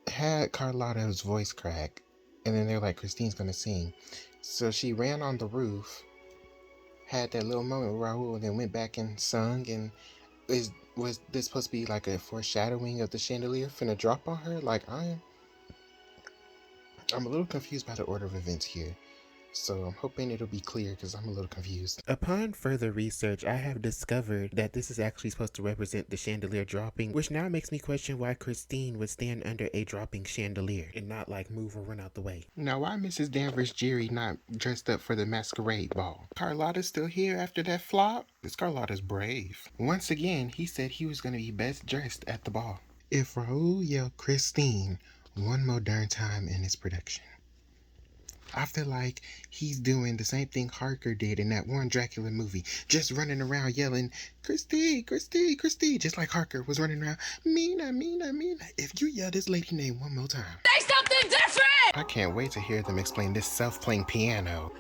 had Carlotta's voice crack, and then they're like, Christine's going to sing. So she ran on the roof, had that little moment with Rahul, and then went back and sung. And was this supposed to be like a foreshadowing of the chandelier finna drop on her? Like, I'm a little confused by the order of events here. So I'm hoping it'll be clear because I'm a little confused. Upon further research, I have discovered that this is actually supposed to represent the chandelier dropping, which now makes me question why Christine would stand under a dropping chandelier and not like move or run out the way. Now, why Mrs. Danvers Jerry not dressed up for the masquerade ball? Carlotta's still here after that flop? This Carlotta's brave. Once again, he said he was going to be best dressed at the ball. If Rahul yelled Christine one more darn time in his production, I feel like he's doing the same thing Harker did in that one Dracula movie, just running around yelling, Christy, Christy, Christy, just like Harker was running around, Mina, Mina, Mina. If you yell this lady name one more time, say something different! I can't wait to hear them explain this self-playing piano.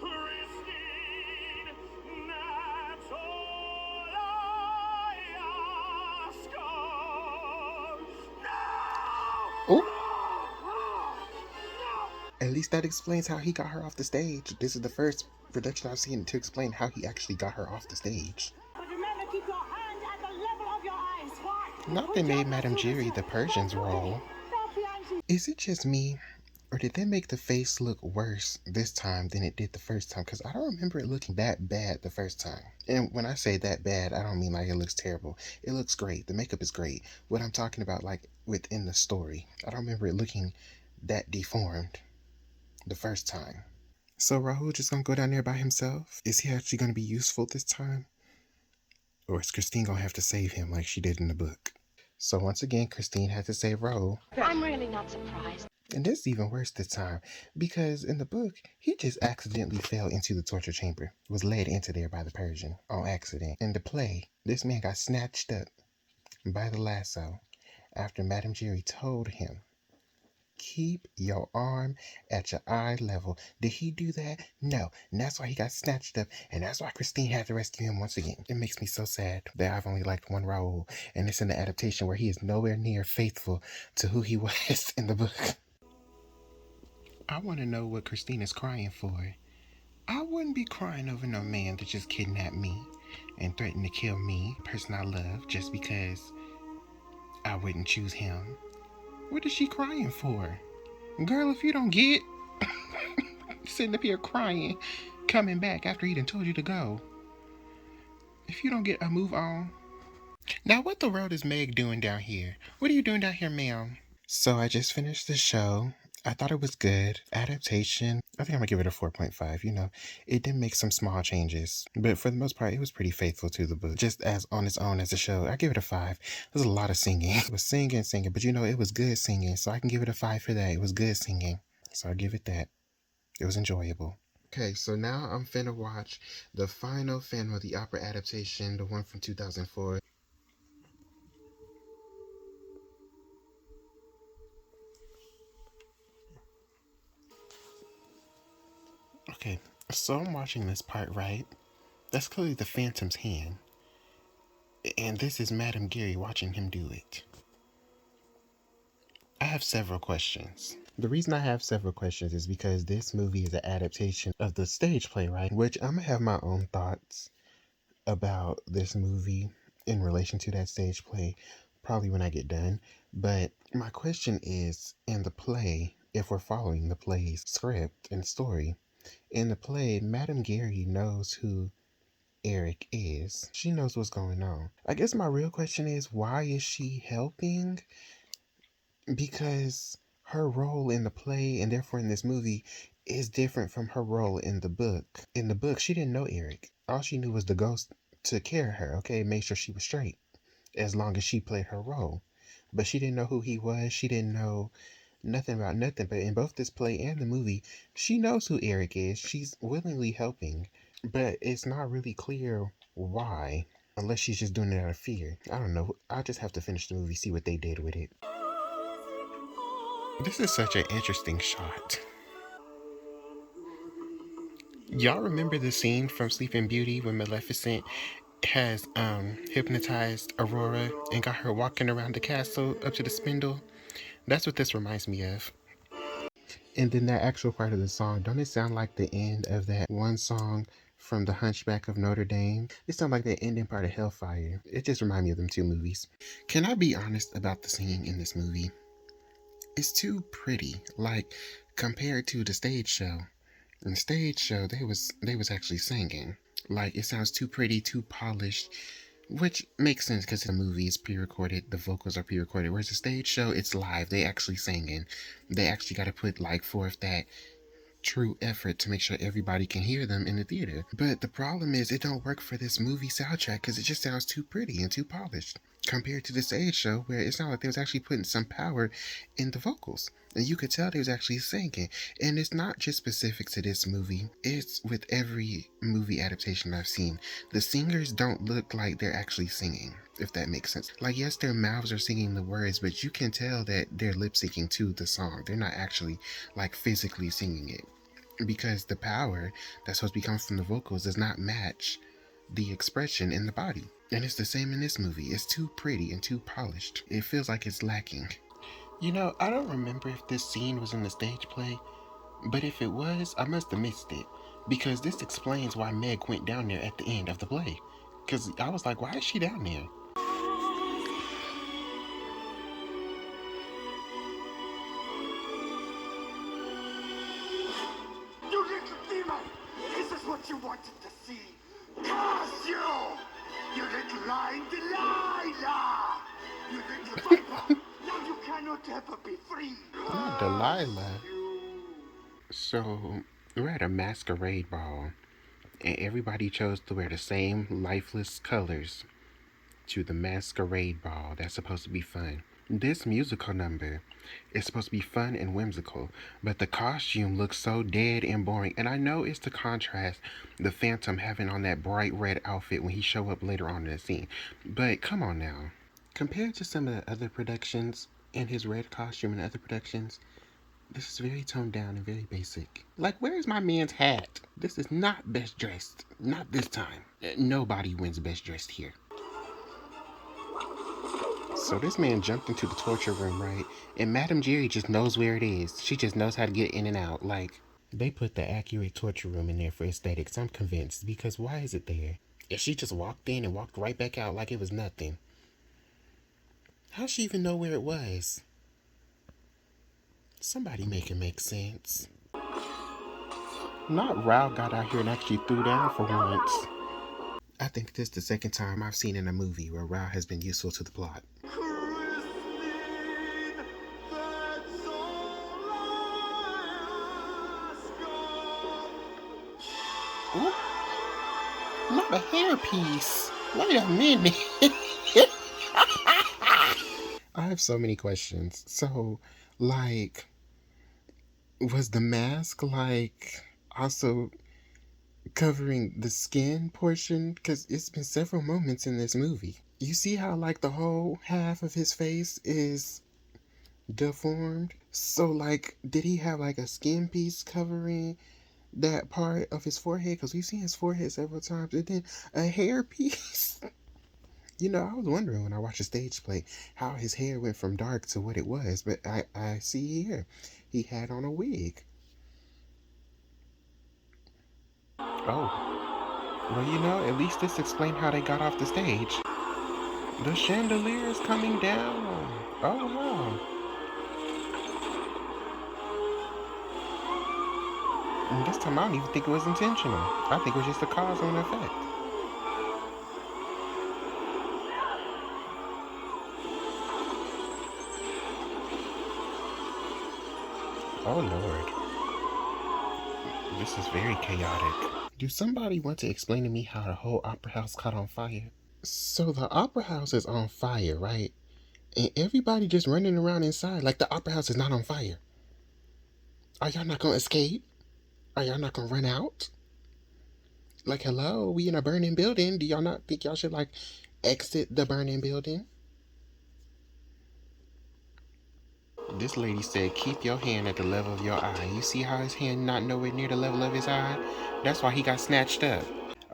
Oh! At least that explains how he got her off the stage. This is the first production I've seen to explain how he actually got her off the stage. But remember, keep your hand at the level of your eyes. Not they made Madame Jerry the Persian's role. Is it just me, or did they make the face look worse this time than it did the first time? Because I don't remember it looking that bad the first time. And when I say that bad, I don't mean like it looks terrible. It looks great. The makeup is great. What I'm talking about, like within the story, I don't remember it looking that deformed the first time. So Rahul just gonna go down there by himself? Is he actually gonna be useful this time? Or is Christine gonna have to save him like she did in the book? So once again, Christine had to save Rahul. I'm really not surprised. And this is even worse this time, because in the book, he just accidentally fell into the torture chamber, was led into there by the Persian on accident. In the play, this man got snatched up by the lasso after Madame Jerry told him, keep your arm at your eye level. Did he do that? No. And that's why he got snatched up. And that's why Christine had to rescue him once again. It makes me so sad that I've only liked one Raoul. And it's in the adaptation where he is nowhere near faithful to who he was in the book. I want to know what Christine is crying for. I wouldn't be crying over no man that just kidnapped me and threatened to kill me, person I love, just because I wouldn't choose him. What is she crying for? Girl, if you don't get sitting up here crying, coming back after he done told you to go. If you don't get a move on. Now, what the world is Meg doing down here? What are you doing down here, ma'am? So I just finished the show. I thought it was good. Adaptation, I think I'm gonna give it a 4.5. It did make some small changes, but for the most part, it was pretty faithful to the book. Just as on its own as a show, I give it a 5. There's a lot of singing. It was singing, but it was good singing, so I can give it a 5 for that. It was good singing, so I give it that. It was enjoyable. Okay, so now I'm finna watch the final Phantom of the Opera adaptation, the one from 2004. Okay, so I'm watching this part, right? That's clearly the Phantom's hand. And this is Madame Gary watching him do it. have several questions. The reason I have several questions is because this movie is an adaptation of the stage play, right? Which I'm gonna have my own thoughts about this movie in relation to that stage play probably when I get done. But my question is, in the play, if we're following the play's script and story, in the play, Madame Gary knows who Eric is. She knows what's going on. I guess my real question is, why is she helping? Because her role in the play and therefore in this movie is different from her role in the book. In the book, she didn't know Eric. All she knew was the ghost took care of her, okay, made sure she was straight as long as she played her role. But she didn't know who he was. She didn't know nothing about nothing. But in both this play and the movie, she knows who Eric is. She's willingly helping. But it's not really clear why, unless she's just doing it out of fear. I don't know. I'll just have to finish the movie, see what they did with it. This is such an interesting shot. Y'all remember the scene from Sleeping Beauty when Maleficent has hypnotized Aurora and got her walking around the castle up to the spindle? That's what this reminds me of. And then that actual part of the song, don't it sound like the end of that one song from The Hunchback of Notre Dame? It sounds like the ending part of Hellfire. It just reminds me of them two movies. Can I be honest about the singing in this movie? It's too pretty, like compared to the stage show. In the stage show, they was actually singing. Like, it sounds too pretty, too polished, which makes sense because the movie is pre-recorded, the vocals are pre-recorded. Whereas the stage show, it's live. They actually singing. They actually got to put like forth that true effort to make sure everybody can hear them in the theater. But the problem is it don't work for this movie soundtrack because it just sounds too pretty and too polished compared to the stage show where it sounded like they was actually putting some power in the vocals. And you could tell they was actually singing. And it's not just specific to this movie. It's with every movie adaptation I've seen. The singers don't look like they're actually singing, if that makes sense. Like, yes, their mouths are singing the words, but you can tell that they're lip syncing to the song. They're not actually like physically singing it. Because the power that's supposed to be coming from the vocals does not match the expression in the body. And it's the same in this movie. It's too pretty and too polished. It feels like it's lacking. You know, I don't remember if this scene was in the stage play, but if it was, I must have missed it. Because this explains why Meg went down there at the end of the play. Because I was like, why is she down there? You little demon! This is what you wanted to see! Curse you! You little lying Delilah! You little viper! Now you cannot ever be free! Not Delilah. So, we're at a masquerade ball, and everybody chose to wear the same lifeless colors to the masquerade ball. That's supposed to be fun. This musical number is supposed to be fun and whimsical, but the costume looks so dead and boring. And I know it's to contrast the Phantom having on that bright red outfit when he show up later on in the scene. But come on now. Compared to some of the other productions and his red costume in other productions, this is very toned down and very basic. Like, where's my man's hat? This is not best dressed. Not this time. Nobody wins best dressed here. So this man jumped into the torture room, right? And Madame Jerry just knows where it is. She just knows how to get in and out. Like, they put the accurate torture room in there for aesthetics, I'm convinced. Because why is it there? If she just walked in and walked right back out like it was nothing. How'd she even know where it was? Somebody make it make sense. Not Rao got out here and actually threw down for once. I think this is the second time I've seen in a movie where Rao has been useful to the plot. Ooh, not a hairpiece. Wait a minute. I have so many questions. So, like, was the mask, like, also covering the skin portion? Because it's been several moments in this movie. You see how, like, the whole half of his face is deformed? So, like, did he have, like, a skin piece covering that part of his forehead? Because we've seen his forehead several times. And then a hair piece. You know, I was wondering when I watched the stage play how his hair went from dark to what it was, but I see here he had on a wig. Oh, well, you know, at least this explained how they got off the stage. The chandelier is coming down. Oh, wow. And this time I don't even think it was intentional. I think it was just a cause and effect. Oh, Lord. This is very chaotic. Do somebody want to explain to me how the whole opera house caught on fire? So the opera house is on fire, right? And everybody just running around inside like the opera house is not on fire. Are y'all not gonna escape? Are y'all not gonna run out? Like, hello, we in a burning building. Do y'all not think y'all should, like, exit the burning building? This lady said, keep your hand at the level of your eye. You see how his hand not nowhere near the level of his eye? That's why he got snatched up.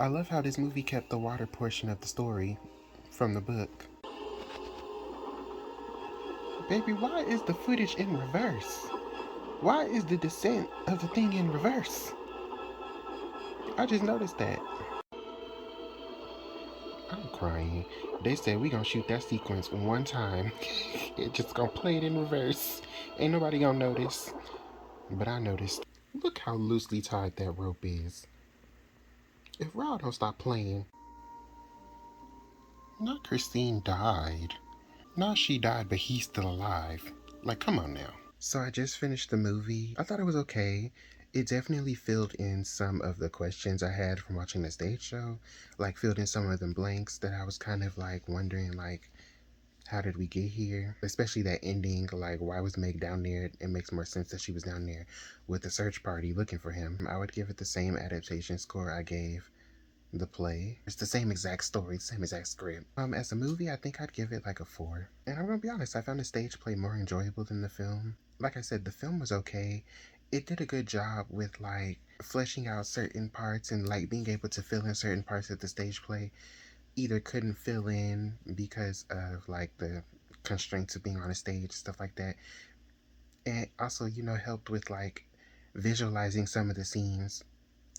I love how this movie kept the water portion of the story from the book. Baby, why is the footage in reverse? Why is the descent of the thing in reverse? I just noticed that. I'm crying. They said we gonna shoot that sequence one time. It just gonna play it in reverse. Ain't nobody gonna notice. But I noticed. Look how loosely tied that rope is. If Rod don't stop playing. Not Christine died. Not she died, but he's still alive. Like, come on now. So I just finished the movie. I thought it was okay. It definitely filled in some of the questions I had from watching the stage show. Like, filled in some of the blanks that I was kind of like wondering, like, how did we get here? Especially that ending, like, why was Meg down there? It makes more sense that she was down there with the search party looking for him. I would give it the same adaptation score I gave the play. It's the same exact story, same exact script. As a movie, I think I'd give it like a 4. And I'm gonna be honest, I found the stage play more enjoyable than the film. Like I said, the film was okay. It did a good job with like fleshing out certain parts and like being able to fill in certain parts that the stage play either couldn't fill in because of like the constraints of being on a stage, stuff like that. And also, you know, helped with like visualizing some of the scenes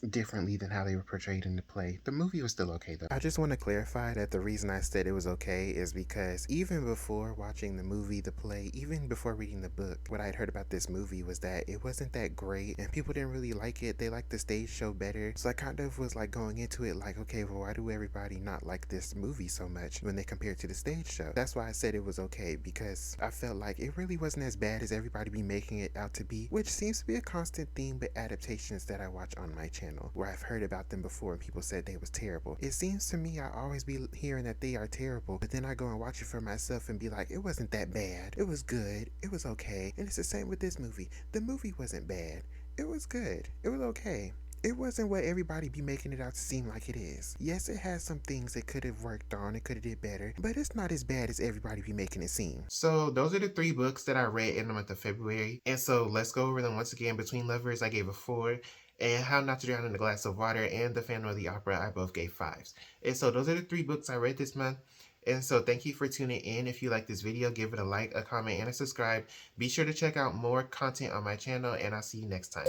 differently than how they were portrayed in the play. The movie was still okay though. I just want to clarify that the reason I said it was okay is because even before watching the movie, the play, even before reading the book, what I had heard about this movie was that it wasn't that great and people didn't really like it. They liked the stage show better. So I kind of was like going into it like, okay, well, why do everybody not like this movie so much when they compare it to the stage show? That's why I said it was okay, because I felt like it really wasn't as bad as everybody be making it out to be, which seems to be a constant theme with adaptations that I watch on my channel, where I've heard about them before and people said they was terrible. It seems to me I always be hearing that they are terrible, but then I go and watch it for myself and be like, it wasn't that bad. It was good. It was okay. And it's the same with this movie. The movie wasn't bad. It was good. It was okay. It wasn't what everybody be making it out to seem like it is. Yes, it has some things it could have worked on, it could have did better, but it's not as bad as everybody be making it seem. So those are the 3 books that I read in the month of February. And so let's go over them once again. Between Lovers, I gave a 4. And How Not to Drown in a Glass of Water and The Phantom of the Opera, I both gave 5s. And so those are the 3 books I read this month. And so thank you for tuning in. If you like this video, give it a like, a comment, and a subscribe. Be sure to check out more content on my channel, and I'll see you next time.